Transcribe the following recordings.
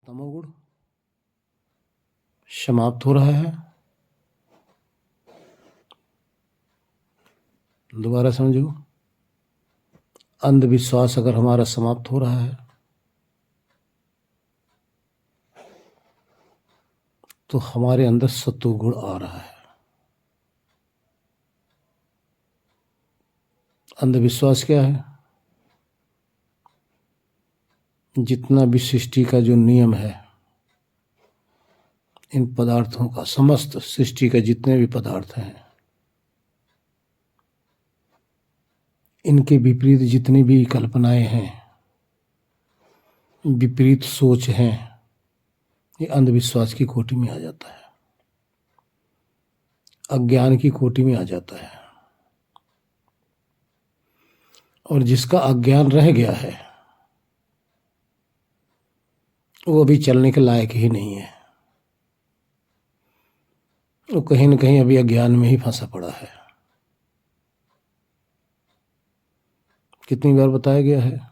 तमोगुण समाप्त हो रहा है। दोबारा समझो, अंधविश्वास अगर हमारा समाप्त हो रहा है तो हमारे अंदर सत्वगुण आ रहा है। अंधविश्वास क्या है? जितना भी सृष्टि का जो नियम है, इन पदार्थों का, समस्त सृष्टि के जितने भी पदार्थ हैं, इनके विपरीत जितनी भी कल्पनाएं हैं, विपरीत सोच हैं, ये अंधविश्वास की कोटि में आ जाता है, अज्ञान की कोटि में आ जाता है। और जिसका अज्ञान रह गया है वो अभी चलने के लायक ही नहीं है, वो कहीं न कहीं अभी अज्ञान में ही फंसा पड़ा है। कितनी बार बताया गया है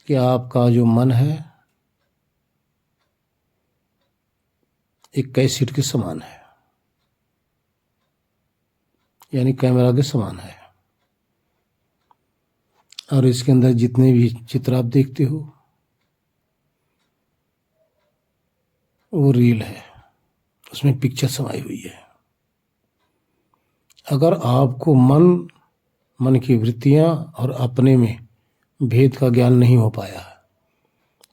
कि आपका जो मन है एक कैसेट के समान है, यानी कैमरा के समान है, और इसके अंदर जितने भी चित्र आप देखते हो वो रील है, उसमें पिक्चर समाई हुई है। अगर आपको मन की वृत्तियां और अपने में भेद का ज्ञान नहीं हो पाया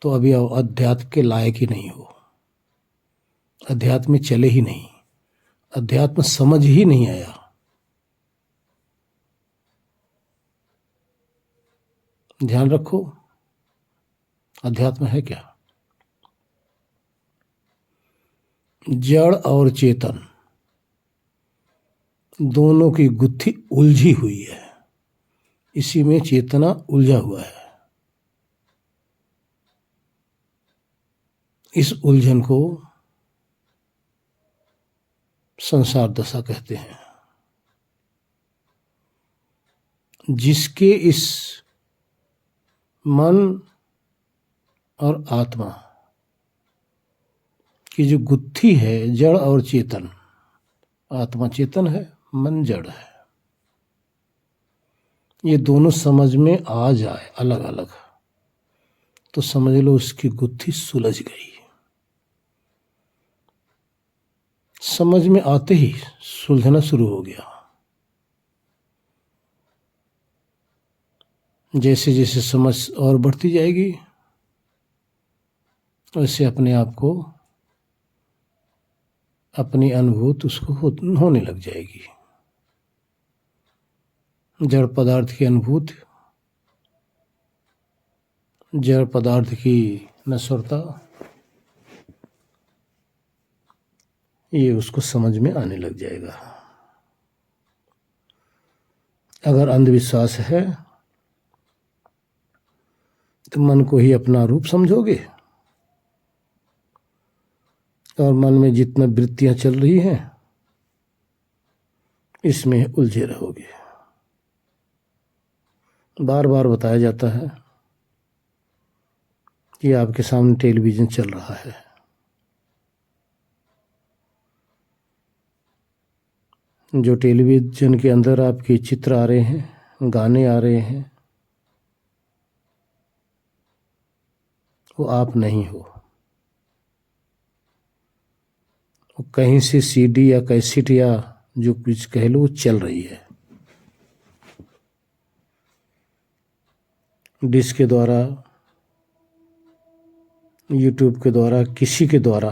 तो अभी आप अध्यात्म के लायक ही नहीं हो, अध्यात्म में चले ही नहीं, अध्यात्म समझ ही नहीं आया। ध्यान रखो, अध्यात्म है क्या? जड़ और चेतन दोनों की गुत्थी उलझी हुई है, इसी में चेतना उलझा हुआ है। इस उलझन को संसार दशा कहते हैं। जिसके इस मन और आत्मा की जो गुत्थी है, जड़ और चेतन, आत्मा चेतन है, मन जड़ है, ये दोनों समझ में आ जाए अलग अलग तो समझ लो उसकी गुत्थी सुलझ गई। समझ में आते ही सुलझना शुरू हो गया। जैसे जैसे समझ और बढ़ती जाएगी वैसे अपने आप को, अपनी अनुभूति उसको होने लग जाएगी। जड़ पदार्थ की अनुभूति, जड़ पदार्थ की नश्वरता, ये उसको समझ में आने लग जाएगा। अगर अंधविश्वास है तो मन को ही अपना रूप समझोगे और मन में जितना वृत्तियां चल रही हैं इसमें उलझे रहोगे। बार बार बताया जाता है कि आपके सामने टेलीविजन चल रहा है, जो टेलीविजन के अंदर आपके चित्र आ रहे हैं, गाने आ रहे हैं, वो आप नहीं हो। वो कहीं से सीडी या कैसेट या जो कुछ कह लो चल रही है, डिश के द्वारा, यूट्यूब के द्वारा, किसी के द्वारा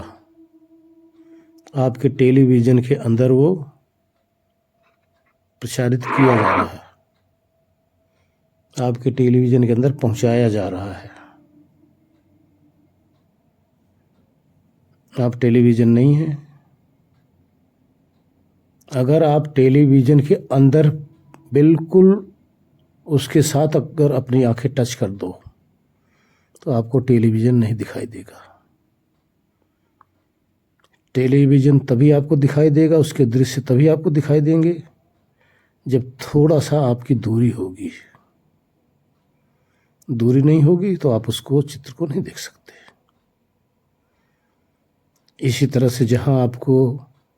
आपके टेलीविजन के अंदर वो प्रसारित किया जा रहा है, आपके टेलीविजन के अंदर पहुंचाया जा रहा है। आप टेलीविजन नहीं हैं। अगर आप टेलीविजन के अंदर बिल्कुल उसके साथ अगर अपनी आंखें टच कर दो तो आपको टेलीविजन नहीं दिखाई देगा। टेलीविजन तभी आपको दिखाई देगा, उसके दृश्य तभी आपको दिखाई देंगे जब थोड़ा सा आपकी दूरी होगी। दूरी नहीं होगी तो आप उसको चित्र को नहीं देख सकते। इसी तरह से जहां आपको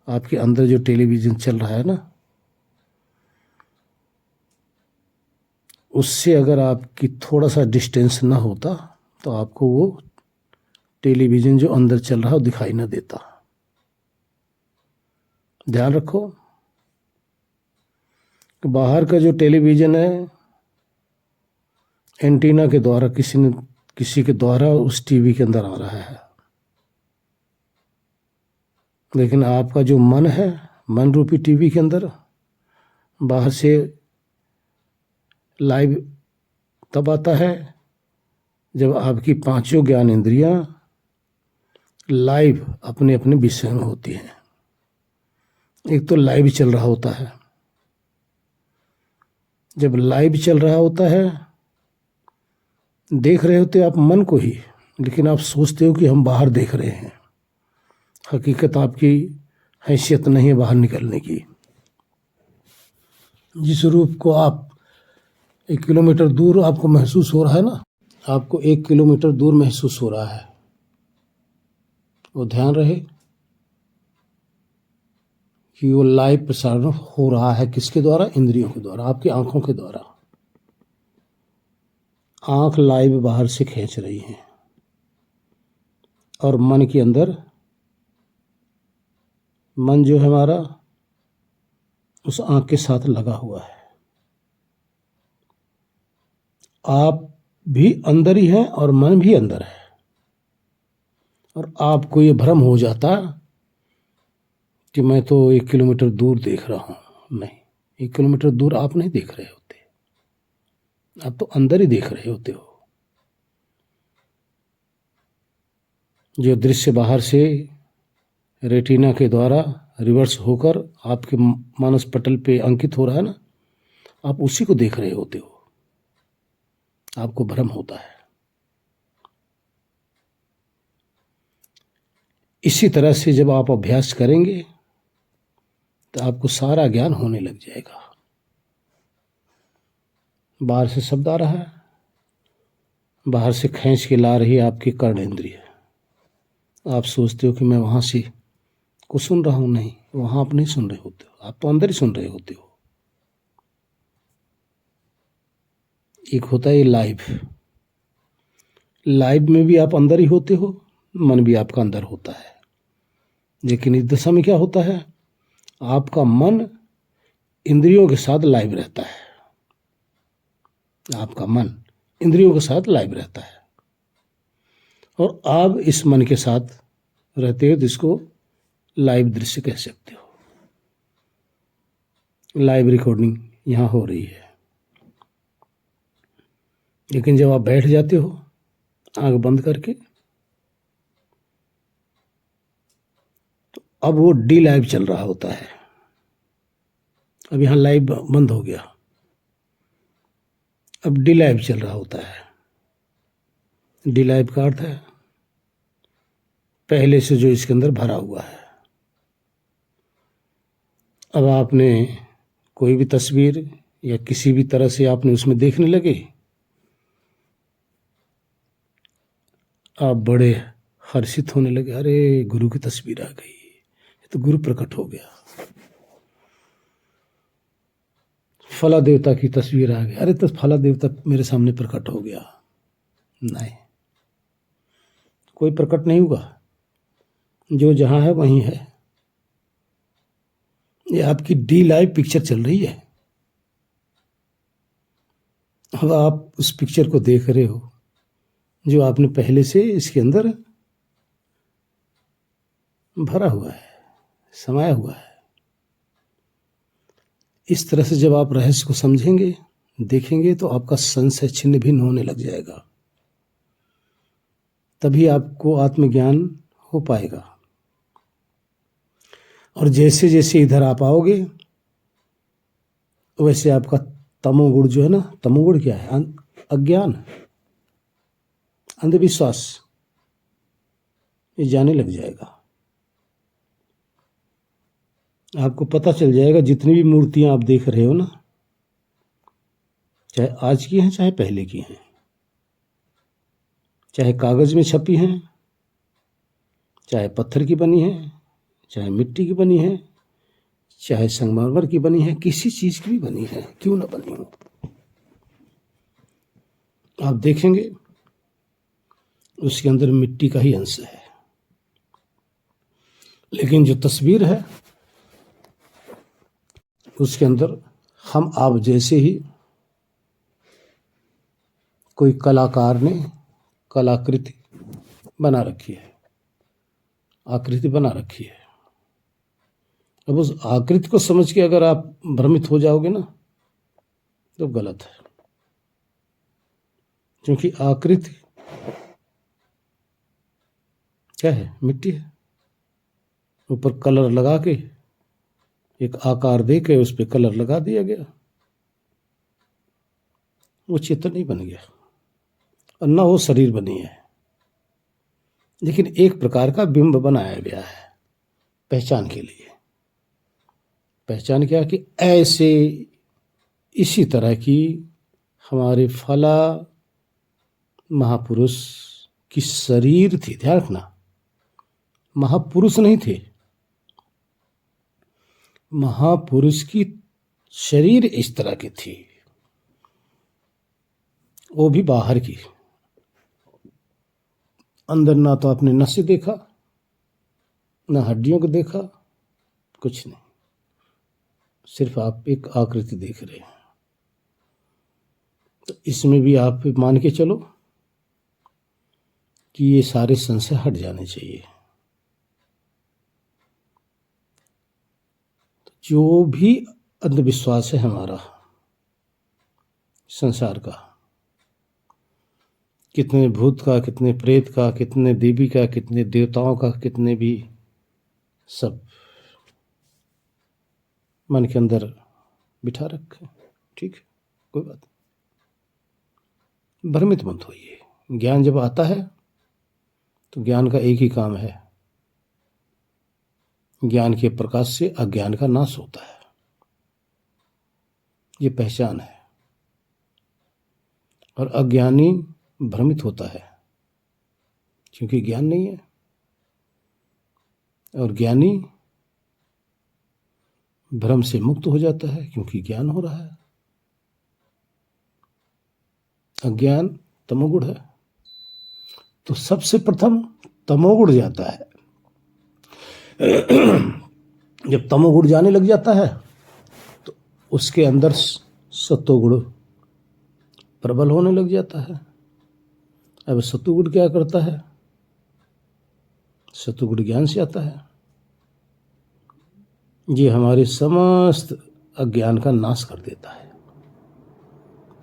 आपके अंदर जो टेलीविज़न चल रहा है ना, उससे अगर आपकी थोड़ा सा डिस्टेंस ना होता तो आपको वो टेलीविज़न जो अंदर चल रहा है वो दिखाई ना देता। ध्यान रखो कि बाहर का जो टेलीविज़न है एंटीना के द्वारा किसी के द्वारा उस टीवी के अंदर आ रहा है, लेकिन आपका जो मन है, मन रूपी टीवी के अंदर बाहर से लाइव तब आता है जब आपकी पांचों ज्ञान इंद्रियां लाइव अपने अपने विषय में होती हैं। एक तो लाइव चल रहा होता है, जब लाइव चल रहा होता है देख रहे होते आप मन को ही, लेकिन आप सोचते हो कि हम बाहर देख रहे हैं। हकीकत आपकी हैसियत नहीं है बाहर निकलने की। जिस रूप को आप 1 किलोमीटर दूर आपको महसूस हो रहा है ना, आपको 1 किलोमीटर दूर महसूस हो रहा है, वो ध्यान रहे कि वो लाइव प्रसारण हो रहा है। किसके द्वारा? इंद्रियों के द्वारा, आपकी आंखों के द्वारा। आंख लाइव बाहर से खींच रही है और मन के अंदर, मन जो है हमारा उस आंख के साथ लगा हुआ है। आप भी अंदर ही हैं और मन भी अंदर है, और आपको ये भ्रम हो जाता कि मैं तो 1 किलोमीटर दूर देख रहा हूं। नहीं, 1 किलोमीटर दूर आप नहीं देख रहे होते, आप तो अंदर ही देख रहे होते हो। जो दृश्य बाहर से रेटिना के द्वारा रिवर्स होकर आपके मानस पटल पे अंकित हो रहा है ना, आप उसी को देख रहे होते हो। आपको भ्रम होता है। इसी तरह से जब आप अभ्यास करेंगे तो आपको सारा ज्ञान होने लग जाएगा। बाहर से शब्द आ रहा है, बाहर से खींच के ला रही है आपकी कर्ण इंद्रिय। आप सोचते हो कि मैं वहां से को सुन रहा हूं, नहीं, वहां आप नहीं सुन रहे होते हो, आप तो अंदर ही सुन रहे होते हो। एक होता है लाइव, लाइव में भी आप अंदर ही होते हो, मन भी आपका अंदर होता है। लेकिन इस दशा में क्या होता है, आपका मन इंद्रियों के साथ लाइव रहता है। आपका मन इंद्रियों के साथ लाइव रहता है, और आप इस मन के साथ रहते हो, जिसको लाइव दृश्य कह सकते हो। लाइव रिकॉर्डिंग यहां हो रही है। लेकिन जब आप बैठ जाते हो आंख बंद करके, तो अब वो डी लाइव चल रहा होता है। अब यहां लाइव बंद हो गया, अब डी लाइव चल रहा होता है। डी लाइव का अर्थ है पहले से जो इसके अंदर भरा हुआ है। अब आपने कोई भी तस्वीर या किसी भी तरह से आपने उसमें देखने लगे, आप बड़े हर्षित होने लगे, अरे गुरु की तस्वीर आ गई, ये तो गुरु प्रकट हो गया। फला देवता की तस्वीर आ गई, अरे तो फला देवता मेरे सामने प्रकट हो गया। नहीं, कोई प्रकट नहीं हुआ, जो जहां है वहीं है। ये आपकी डी लाइव पिक्चर चल रही है। अब आप उस पिक्चर को देख रहे हो जो आपने पहले से इसके अंदर भरा हुआ है, समाया हुआ है। इस तरह से जब आप रहस्य को समझेंगे, देखेंगे, तो आपका संशय छिन्न भिन्न होने लग जाएगा। तभी आपको आत्मज्ञान हो पाएगा। और जैसे जैसे इधर आप आओगे, वैसे आपका तमोगुण जो है ना, तमोगुण क्या है? अज्ञान, अंधविश्वास, ये जाने लग जाएगा। आपको पता चल जाएगा जितनी भी मूर्तियां आप देख रहे हो ना, चाहे आज की हैं चाहे पहले की हैं, चाहे कागज में छपी हैं, चाहे पत्थर की बनी है, चाहे मिट्टी की बनी है, चाहे संगमरमर की बनी है, किसी चीज की भी बनी है, क्यों ना बनी हो, आप देखेंगे उसके अंदर मिट्टी का ही अंश है। लेकिन जो तस्वीर है उसके अंदर हम आप जैसे ही कोई कलाकार ने कलाकृति बना रखी है, आकृति बना रखी है। अब उस आकृति को समझ के अगर आप भ्रमित हो जाओगे ना तो गलत है, क्योंकि आकृति क्या है? मिट्टी है। ऊपर कलर लगा के एक आकार दे के उस पर कलर लगा दिया गया, वो चित्र नहीं बन गया और न वो शरीर बनी है, लेकिन एक प्रकार का बिंब बनाया गया है पहचान के लिए। पहचान क्या कि ऐसे इसी तरह की हमारे फला महापुरुष की शरीर थी। ध्यान रखना, महापुरुष नहीं थे, महापुरुष की शरीर इस तरह की थी, वो भी बाहर की। अंदर ना तो आपने नसें देखा, ना हड्डियों को देखा, कुछ नहीं, सिर्फ आप एक आकृति देख रहे हैं। तो इसमें भी आप मान के चलो कि ये सारे संशय हट जाने चाहिए। तो जो भी अंधविश्वास है हमारा संसार का, कितने भूत का, कितने प्रेत का, कितने देवी का, कितने देवताओं का, कितने भी, सब मन के अंदर बिठा रखे, ठीक है, कोई बात नहीं, भ्रमित मत होइए। ज्ञान जब आता है तो ज्ञान का एक ही काम है, ज्ञान के प्रकाश से अज्ञान का नाश होता है, ये पहचान है। और अज्ञानी भ्रमित होता है क्योंकि ज्ञान नहीं है, और ज्ञानी भ्रम से मुक्त हो जाता है क्योंकि ज्ञान हो रहा है। अज्ञान तमोगुण है, तो सबसे प्रथम तमोगुण जाता है। जब तमोगुण जाने लग जाता है तो उसके अंदर सत्वगुण प्रबल होने लग जाता है। अब सत्वगुण क्या करता है? सत्वगुण ज्ञान से आता है, ये हमारे समस्त अज्ञान का नाश कर देता है,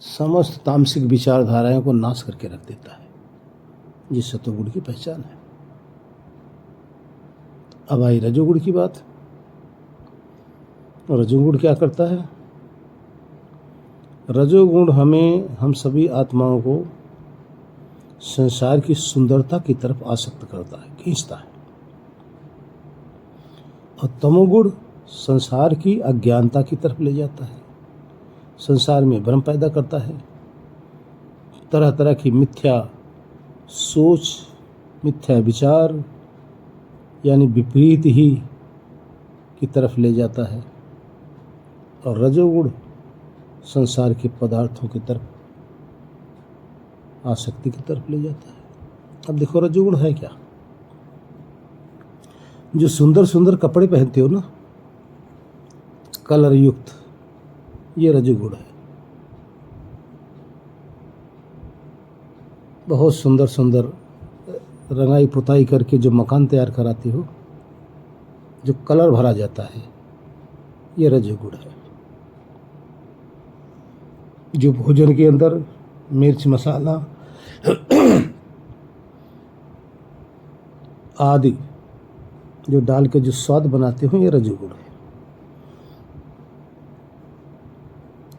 समस्त तामसिक विचारधाराओं को नाश करके रख देता है। ये सत्वगुण की पहचान है। अब आई रजोगुण की बात। रजोगुण क्या करता है? रजोगुण हम सभी आत्माओं को संसार की सुंदरता की तरफ आसक्त करता है, खींचता है। और तमोगुण संसार की अज्ञानता की तरफ ले जाता है, संसार में भ्रम पैदा करता है, तरह तरह की मिथ्या सोच, मिथ्या विचार यानी विपरीत ही की तरफ ले जाता है। और रजोगुण संसार के पदार्थों की तरफ, आसक्ति की तरफ ले जाता है। अब देखो रजोगुण है क्या? जो सुंदर सुंदर कपड़े पहनते हो ना, कलर युक्त, ये रजोगुण है। बहुत सुंदर सुंदर रंगाई पुताई करके जो मकान तैयार कराते हो, जो कलर भरा जाता है, ये रजोगुण है। जो भोजन के अंदर मिर्च मसाला आदि जो डाल के जो स्वाद बनाते हो, ये रजोगुण है।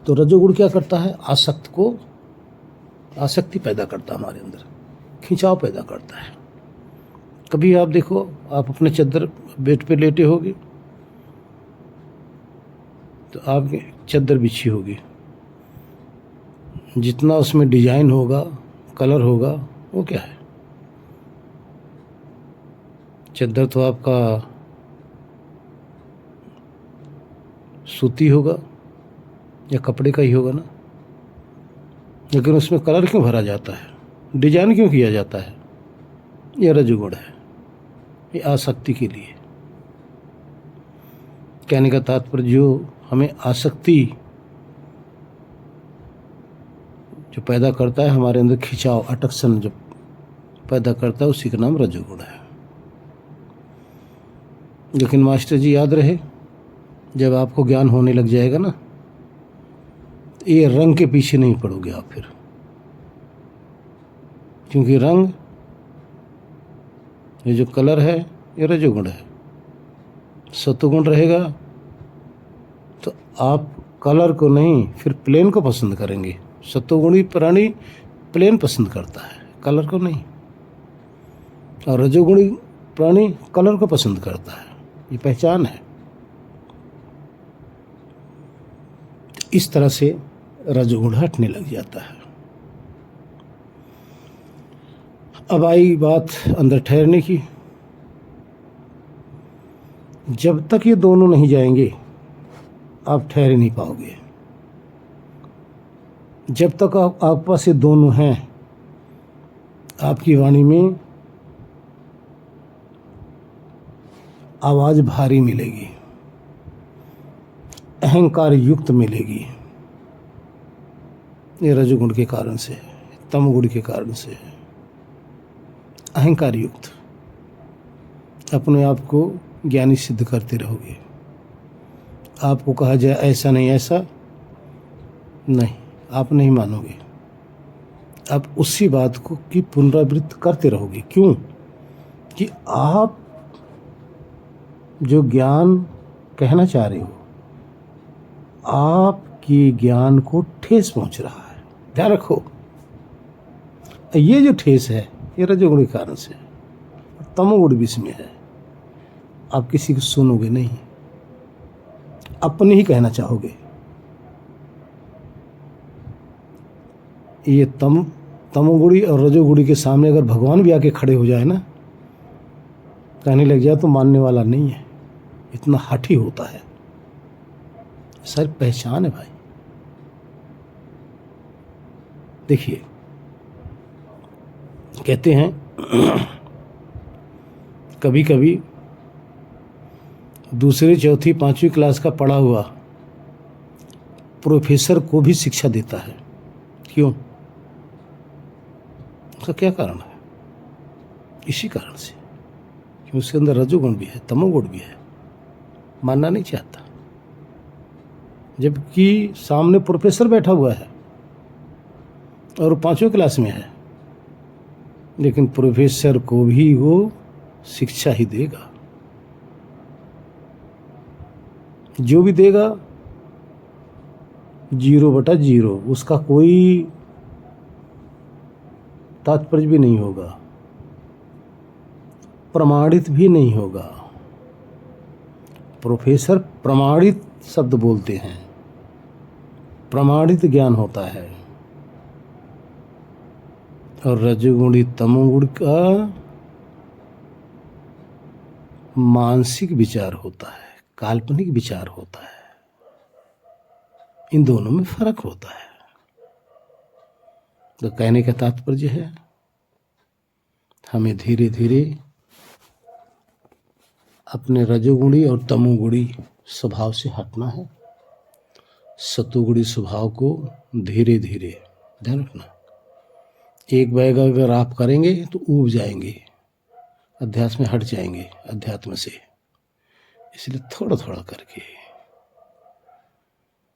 तो रजोगुण क्या करता है? आसक्ति पैदा करता है, हमारे अंदर खिंचाव पैदा करता है। कभी आप देखो, आप अपने चादर बेड पे लेटे होगे तो आपकी चादर बिछी होगी, जितना उसमें डिजाइन होगा, कलर होगा, वो क्या है? चद्दर तो आपका सूती होगा या कपड़े का ही होगा ना, लेकिन उसमें कलर क्यों भरा जाता है, डिजाइन क्यों किया जाता है? यह रजोगुण है, ये आसक्ति के लिए। कहने का तात्पर्य जो हमें आसक्ति जो पैदा करता है, हमारे अंदर खिंचाव, अटकसन जो पैदा करता है, उसी का नाम रजोगुण है। लेकिन मास्टर जी याद रहे, जब आपको ज्ञान होने लग जाएगा ना, ये रंग के पीछे नहीं पड़ोगे आप फिर, क्योंकि रंग, ये जो कलर है, ये रजोगुण है। सत्वगुण रहेगा तो आप कलर को नहीं, फिर प्लेन को पसंद करेंगे। सत्वगुणी प्राणी प्लेन पसंद करता है, कलर को नहीं। और रजोगुणी प्राणी कलर को पसंद करता है, ये पहचान है। इस तरह से रजोगुण हटने लग जाता है। अब आई बात अंदर ठहरने की। जब तक ये दोनों नहीं जाएंगे आप ठहर ही नहीं पाओगे। जब तक आपके पास ये दोनों हैं, आपकी वाणी में आवाज़ भारी मिलेगी, अहंकार युक्त मिलेगी। ये रजोगुण के कारण से है, तमोगुण के कारण से है। अहंकार युक्त अपने आप को ज्ञानी सिद्ध करते रहोगे। आपको कहा जाए ऐसा नहीं, ऐसा नहीं, आप नहीं मानोगे। आप उसी बात को की पुनरावृत्ति करते रहोगे। क्यों? कि आप जो ज्ञान कहना चाह रहे हो, आपकी ज्ञान को ठेस पहुंच रहा है। ध्यान रखो, ये जो ठेस है ये रजोगुण के कारण से, तमोगुण भी इसमें है। आप किसी को सुनोगे नहीं, अपने ही कहना चाहोगे। ये तमोगुणी और रजोगुणी के सामने अगर भगवान भी आके खड़े हो जाए ना, कहने लग जाए, तो मानने वाला नहीं है, इतना हठी होता है। सर पहचान है भाई। देखिए, कहते हैं कभी कभी दूसरी, चौथी, पांचवी क्लास का पढ़ा हुआ प्रोफेसर को भी शिक्षा देता है। क्यों? उसका क्या कारण है? इसी कारण से कि उसके अंदर रजोगुण भी है, तमोगुण भी है। मानना नहीं चाहता, जबकि सामने प्रोफेसर बैठा हुआ है और 5वीं क्लास में है, लेकिन प्रोफेसर को भी वो शिक्षा ही देगा। जो भी देगा 0/0, उसका कोई तात्पर्य भी नहीं होगा, प्रमाणित भी नहीं होगा। प्रोफेसर प्रमाणित शब्द बोलते हैं, प्रमाणित ज्ञान होता है। और रजोगुणी तमोगुण का मानसिक विचार होता है, काल्पनिक विचार होता है। इन दोनों में फर्क होता है। तो कहने का तात्पर्य है, हमें धीरे धीरे अपने रजोगुणी और तमोगुणी स्वभाव से हटना है। सतोगुणी स्वभाव को धीरे धीरे, ध्यान रखना, एक बैग अगर आप करेंगे तो ऊब जाएंगे, अध्यात्म में हट जाएंगे अध्यात्म से। इसलिए थोड़ा थोड़ा करके,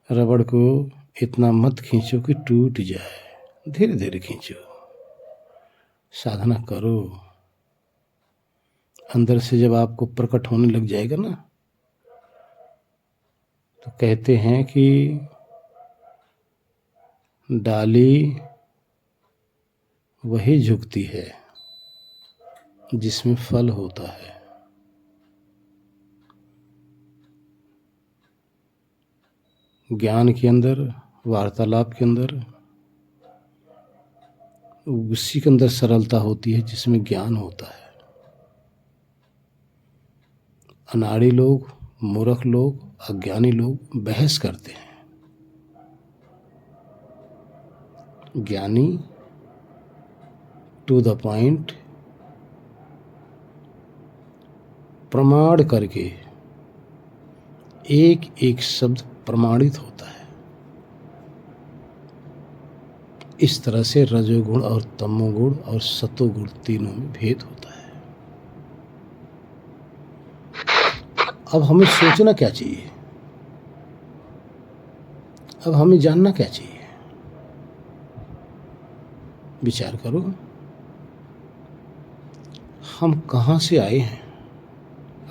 रबड़ को इतना मत खींचो कि टूट जाए, धीरे धीरे खींचो, साधना करो। अंदर से जब आपको प्रकट होने लग जाएगा ना, तो कहते हैं कि डाली वही झुकती है जिसमें फल होता है। ज्ञान के अंदर, वार्तालाप के अंदर, उसी के अंदर सरलता होती है जिसमें ज्ञान होता है। अनाड़ी लोग, मूर्ख लोग, अज्ञानी लोग बहस करते हैं। ज्ञानी टू द पॉइंट प्रमाण करके एक एक शब्द प्रमाणित होता है। इस तरह से रजोगुण और तमोगुण और सतोगुण तीनों में भेद होता है। अब हमें सोचना क्या चाहिए? अब हमें जानना क्या चाहिए? विचार करो, हम कहाँ से आए हैं?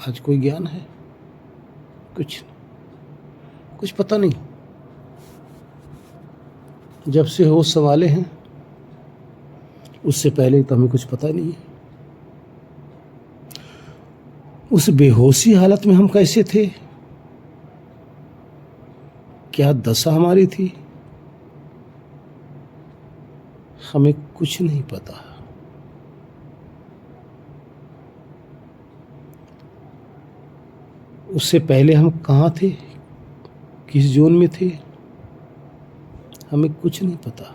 आज कोई ज्ञान है? कुछ पता नहीं। जब से होश संभाले हैं उससे पहले तो हमें कुछ पता नहीं है। उस बेहोशी हालत में हम कैसे थे, क्या दशा हमारी थी, हमें कुछ नहीं पता। उससे पहले हम कहाँ थे, किस जोन में थे, हमें कुछ नहीं पता।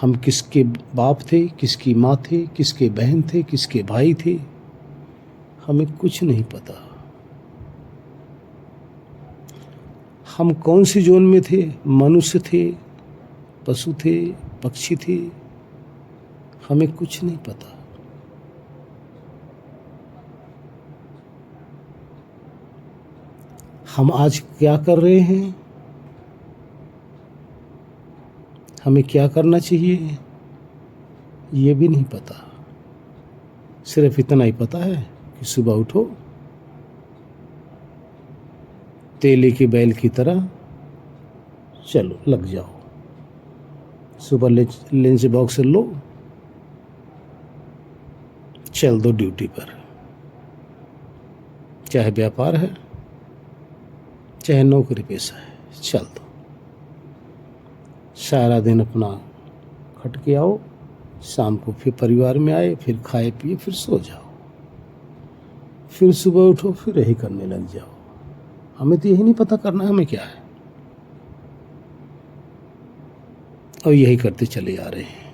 हम किसके बाप थे, किसकी माँ थे, किसके बहन थे, किसके भाई थे, हमें कुछ नहीं पता। हम कौन सी जोन में थे, मनुष्य थे, पशु थे, पक्षी थे, हमें कुछ नहीं पता। हम आज क्या कर रहे हैं, हमें क्या करना चाहिए, ये भी नहीं पता। सिर्फ इतना ही पता है कि सुबह उठो, तेले के बैल की तरह चलो, लग जाओ। सुबह लंच बॉक्स लो, चल दो ड्यूटी पर। चाहे व्यापार है, चाहे नौकरी पेशा है, चल दो। सारा दिन अपना खट के आओ, शाम को फिर परिवार में आए, फिर खाए पिए, फिर सो जाओ। फिर सुबह उठो, फिर यही करने लग जाओ। हमें तो यही नहीं पता करना हमें क्या है, और यही करते चले आ रहे हैं।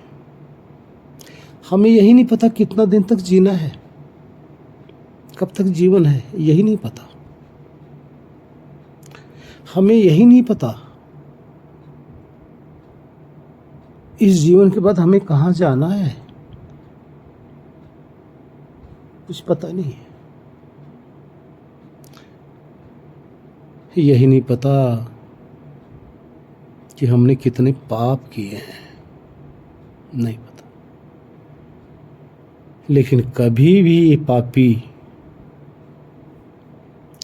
हमें यही नहीं पता कितना दिन तक जीना है, कब तक जीवन है, यही नहीं पता। हमें यही नहीं पता इस जीवन के बाद हमें कहाँ जाना है, कुछ पता नहीं है। यही नहीं पता कि हमने कितने पाप किए हैं, नहीं पता। लेकिन कभी भी ये पापी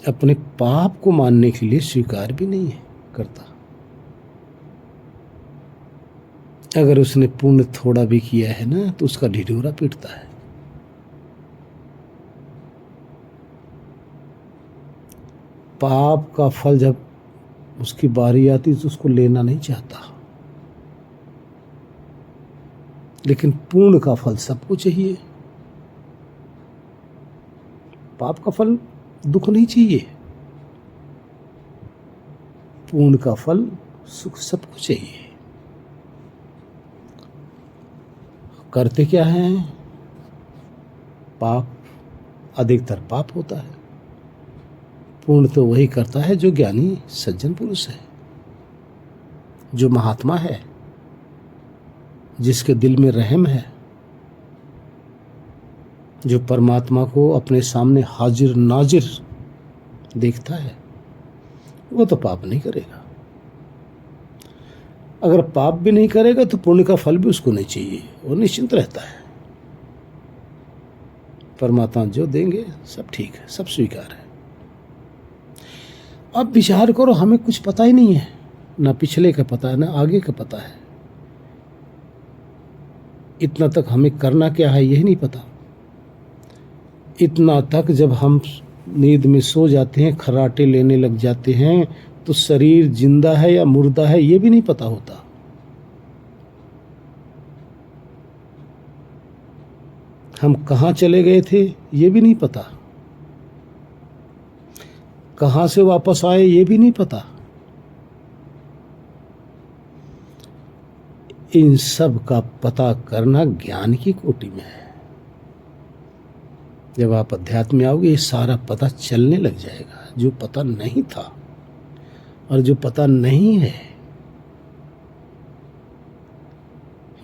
अपने पाप को मानने के लिए स्वीकार भी नहीं करता। अगर उसने पुण्य थोड़ा भी किया है ना, तो उसका ढिढोरा पीटता है। पाप का फल जब उसकी बारी आती तो उसको लेना नहीं चाहता, लेकिन पुण्य का फल सबको चाहिए। पाप का फल दुख नहीं चाहिए, पुण्य का फल सुख सबको चाहिए। करते क्या हैं? पाप, अधिकतर पाप होता है। पुण्य तो वही करता है जो ज्ञानी सज्जन पुरुष है, जो महात्मा है, जिसके दिल में रहम है, जो परमात्मा को अपने सामने हाजिर नाजिर देखता है, वो तो पाप नहीं करेगा। अगर पाप भी नहीं करेगा तो पुण्य का फल भी उसको नहीं चाहिए, वो निश्चिंत रहता है। परमात्मा जो देंगे सब ठीक है, सब स्वीकार है। अब विचार करो, हमें कुछ पता ही नहीं है, ना पिछले का पता है, ना आगे का पता है। इतना तक हमें करना क्या है यही नहीं पता। इतना तक जब हम नींद में सो जाते हैं, खर्राटे लेने लग जाते हैं, तो शरीर जिंदा है या मुर्दा है ये भी नहीं पता होता। हम कहाँ चले गए थे ये भी नहीं पता। कहाँ से वापस आए ये भी नहीं पता। इन सब का पता करना ज्ञान की कोटि में है। जब आप अध्यात्म में आओगे ये सारा पता चलने लग जाएगा। जो पता नहीं था और जो पता नहीं है,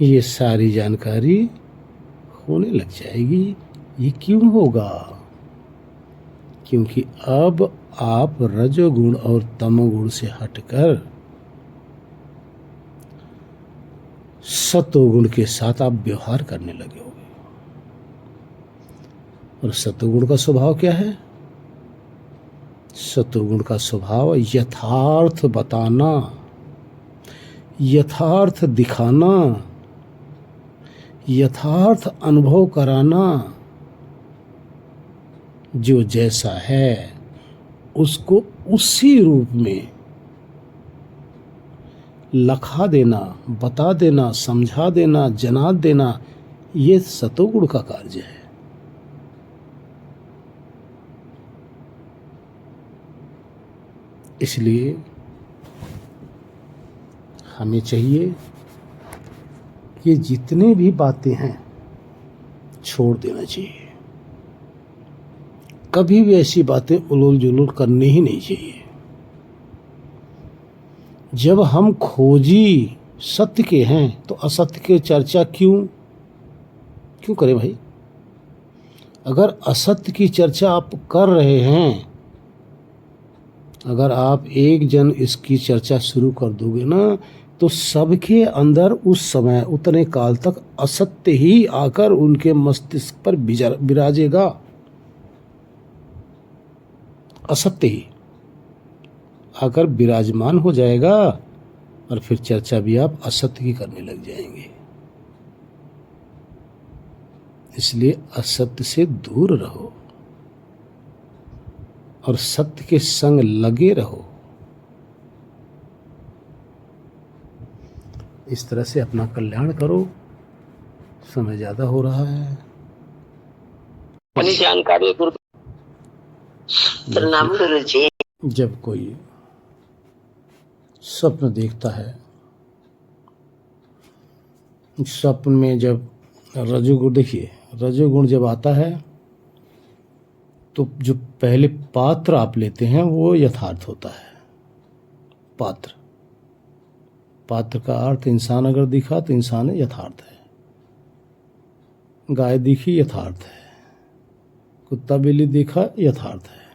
ये सारी जानकारी होने लग जाएगी। ये क्यों होगा? क्योंकि अब आप रजोगुण और तमोगुण से हटकर सतोगुण के साथ आप व्यवहार करने लगे होगे। और सतोगुण का स्वभाव क्या है? सतोगुण का स्वभाव यथार्थ बताना, यथार्थ दिखाना, यथार्थ अनुभव कराना। जो जैसा है उसको उसी रूप में लखा देना, बता देना, समझा देना, जना देना, ये सतोगुण का कार्य है। इसलिए हमें चाहिए कि जितने भी बातें हैं छोड़ देना चाहिए। कभी भी ऐसी बातें उलूल जुलूल करनी ही नहीं चाहिए। जब हम खोजी सत्य के हैं तो असत्य की चर्चा क्यों करें भाई? अगर असत्य की चर्चा आप कर रहे हैं, अगर आप एक जन इसकी चर्चा शुरू कर दोगे ना, तो सबके अंदर उस समय उतने काल तक असत्य ही आकर उनके मस्तिष्क पर विराजेगा। असत्य ही आकर विराजमान हो जाएगा और फिर चर्चा भी आप असत्य की करने लग जाएंगे। इसलिए असत्य से दूर रहो और सत्य के संग लगे रहो। इस तरह से अपना कल्याण करो। समय ज्यादा हो रहा है। जानकारी प्रणाम गुरु जी। जब कोई स्वप्न देखता है, स्वप्न में जब रजोगुण, देखिए रजोगुण जब आता है तो जो पहले पात्र आप लेते हैं वो यथार्थ होता है। पात्र का अर्थ इंसान अगर दिखा तो इंसान यथार्थ है, गाय दिखी यथार्थ है, कुत्ता बिल्ली देखा यथार्थ है।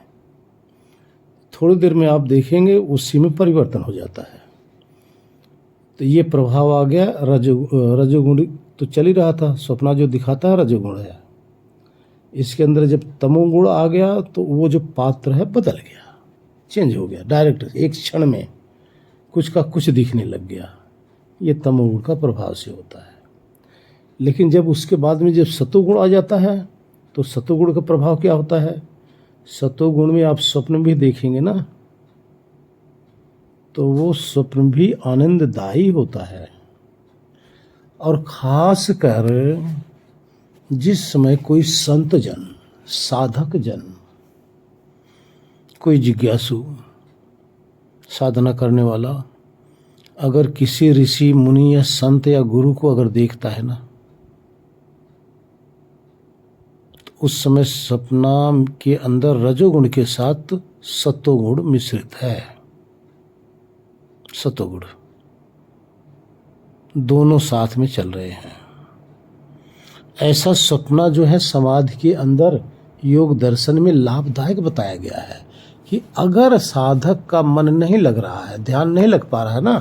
थोड़ी देर में आप देखेंगे उसी में परिवर्तन हो जाता है। तो ये प्रभाव आ गया। रजोगुण तो चल ही रहा था, स्वप्न जो दिखाता है रजोगुण है। इसके अंदर जब तमोगुण आ गया तो वो जो पात्र है बदल गया, चेंज हो गया डायरेक्ट, एक क्षण में कुछ का कुछ दिखने लग गया। ये तमोगुण का प्रभाव से होता है। लेकिन जब उसके बाद में जब सतोगुण आ जाता है तो सतोगुण का प्रभाव क्या होता है? सतोगुण में आप स्वप्न भी देखेंगे ना, तो वो स्वप्न भी आनंददायी होता है। और खास कर जिस समय कोई संत जन, साधक जन, कोई जिज्ञासु साधना करने वाला अगर किसी ऋषि मुनि या संत या गुरु को अगर देखता है ना, तो उस समय सपना के अंदर रजोगुण के साथ सतोगुण मिश्रित है। सतोगुण दोनों साथ में चल रहे हैं। ऐसा सपना जो है समाधि के अंदर योग दर्शन में लाभदायक बताया गया है कि अगर साधक का मन नहीं लग रहा है, ध्यान नहीं लग पा रहा है ना,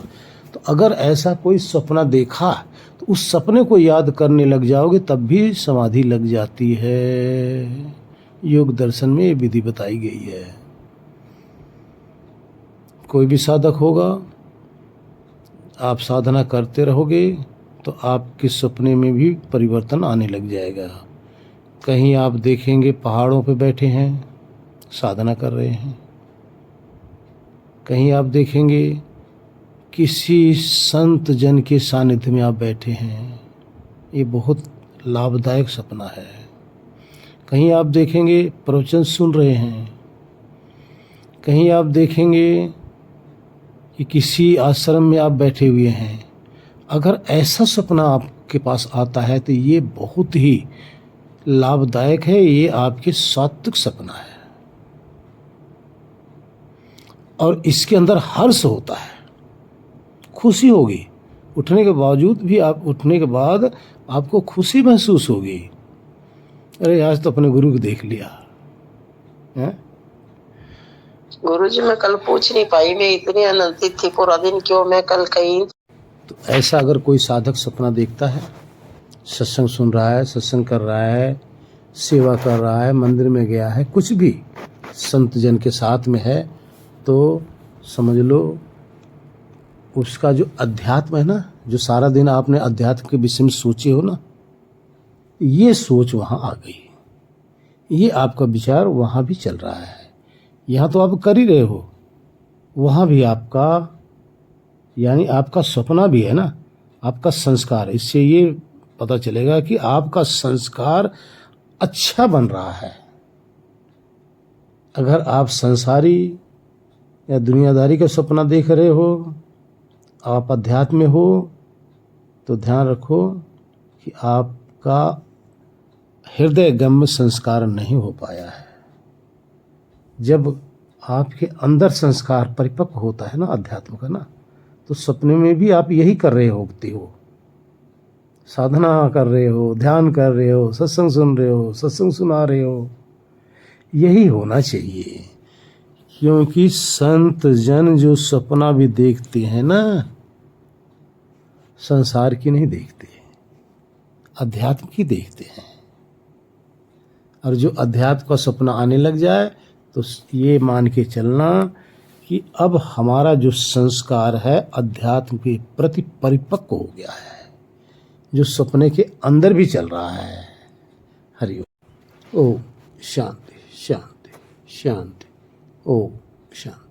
तो अगर ऐसा कोई सपना देखा तो उस सपने को याद करने लग जाओगे, तब भी समाधि लग जाती है। योग दर्शन में ये विधि बताई गई है। कोई भी साधक होगा, आप साधना करते रहोगे तो आपके सपने में भी परिवर्तन आने लग जाएगा। कहीं आप देखेंगे पहाड़ों पे बैठे हैं, साधना कर रहे हैं। कहीं आप देखेंगे किसी संत जन के सानिध्य में आप बैठे हैं, ये बहुत लाभदायक सपना है। कहीं आप देखेंगे प्रवचन सुन रहे हैं, कहीं आप देखेंगे कि किसी आश्रम में आप बैठे हुए हैं, अगर ऐसा सपना आपके पास आता है तो ये बहुत ही लाभदायक है, ये आपके सात्विक सपना है और इसके अंदर हर्ष होता है, खुशी होगी। उठने के बावजूद भी आप उठने के बाद आपको खुशी महसूस होगी, अरे आज तो अपने गुरु को देख लिया है? गुरुजी मैं कल पूछ नहीं पाई, मैं इतनी आनंदित थी पूरा दिन, क्यों मैं कल कहीं। तो ऐसा अगर कोई साधक सपना देखता है, सत्संग सुन रहा है, सत्संग कर रहा है, सेवा कर रहा है, मंदिर में गया है, कुछ भी संत जन के साथ में है, तो समझ लो उसका जो अध्यात्म है ना, जो सारा दिन आपने अध्यात्म के विषय में सोचे हो ना, ये सोच वहाँ आ गई, ये आपका विचार वहाँ भी चल रहा है। यहाँ तो आप कर ही रहे हो, वहाँ भी आपका, यानी आपका सपना भी है ना, आपका संस्कार। इससे ये पता चलेगा कि आपका संस्कार अच्छा बन रहा है। अगर आप संसारी या दुनियादारी का सपना देख रहे हो, आप अध्यात्म में हो, तो ध्यान रखो कि आपका हृदय गम्य संस्कार नहीं हो पाया है। जब आपके अंदर संस्कार परिपक्व होता है ना अध्यात्म का ना, तो सपने में भी आप यही कर रहे होते हो, साधना कर रहे हो, ध्यान कर रहे हो, सत्संग सुन रहे हो, सत्संग सुना रहे हो। यही होना चाहिए, क्योंकि संत जन जो सपना भी देखते हैं ना, संसार की नहीं देखते, अध्यात्म की देखते हैं। और जो अध्यात्म का सपना आने लग जाए तो ये मान के चलना कि अब हमारा जो संस्कार है अध्यात्म के प्रति परिपक्व हो गया है, जो सपने के अंदर भी चल रहा है। हरि ओम। शांति शांति शांति। ओम शांति।